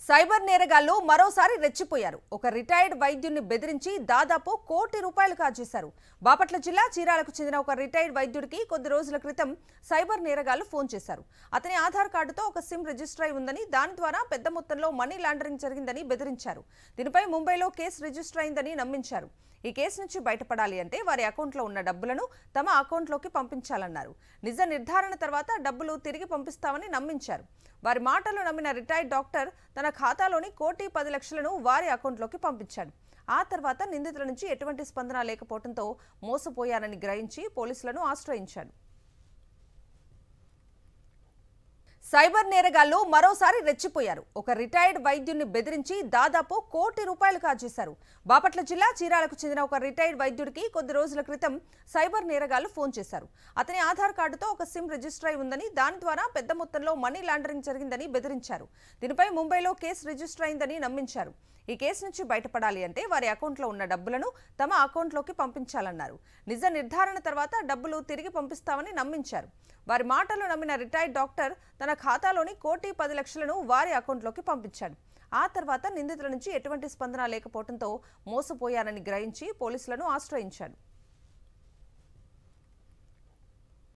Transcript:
Cyber నేరగాళ్లు మరోసారి రెచ్చిపోయారు. ఒక రిటైర్డ్ వైద్యుని బెదిరించి దాదాపు ₹1,00,00,000 కాజేశారు. బాపట్ల జిల్లా చీరాలకు చెందిన ఒక రిటైర్డ్ వైద్యుడికి కొద్ది రోజుల క్రితం సైబర్ నేరగాళ్లు ఫోన్ చేశారు. అతని ఆధార్ కార్డుతో ఒక సిమ్ రిజిస్టర్ అయి ఉందని, దాని ద్వారా పెద్ద మొత్తంలో మనీ లాండరింగ్ జరిగిందని బెదిరించారు. దీనిపై ముంబైలో కేసు రిజిస్టర్ అయిందని నమ్మించారు. ఈ కేసు నుంచి బయటపడాలి అంటే వారి అకౌంట్లో ఉన్న డబ్బులను తమ అకౌంట్లోకి పంపించాలన్నారు. నిజ నిర్ధారణ తర్వాత డబ్బులు తిరిగి పంపిస్తామని నమ్మించారు. వారి మాటలు నమ్మిన రిటైర్డ్ డాక్టర్ తన ఖాతాలోని ₹1,10,00,000 వారి అకౌంట్లోకి పంపించాడు. ఆ తర్వాత నిందితుల నుంచి ఎటువంటి స్పందన లేకపోవడంతో మోసపోయారని గ్రహించి పోలీసులను ఆశ్రయించాడు. సైబర్ నేరగాళ్లు మరోసారి రెచ్చిపోయారు. ఒక రిటైర్డ్ వైద్యుని బెదిరించి దాదాపు ₹1,00,00,000 కాజేశారు. బాపట్ల జిల్లా చీరాలకు చెందిన ఒక రిటైర్డ్ వైద్యుడికి కొద్ది రోజుల క్రితం సైబర్ నేరగాళ్లు ఫోన్ చేశారు. అతని ఆధార్ కార్డుతో ఒక సిమ్ రిజిస్టర్ అయి ఉందని, దాని ద్వారా పెద్ద మొత్తంలో మనీ లాండరింగ్ జరిగిందని బెదిరించారు. దీనిపై ముంబైలో కేసు రిజిస్టర్ అయిందని నమ్మించారు. ఈ కేసు నుంచి బయటపడాలి అంటే వారి అకౌంట్లో ఉన్న డబ్బులను తమ అకౌంట్లోకి పంపించాలన్నారు. నిజ నిర్ధారణ తర్వాత డబ్బులు తిరిగి పంపిస్తామని నమ్మించారు. వారి మాటలు నమ్మిన రిటైర్డ్ డాక్టర్ తన ఖాతాలోని ₹1,10,00,000 వారి అకౌంట్లోకి పంపించాడు. ఆ తర్వాత నిందితుల నుంచి ఎటువంటి స్పందన లేకపోవడంతో మోసపోయారని గ్రహించి పోలీసులను ఆశ్రయించాడు.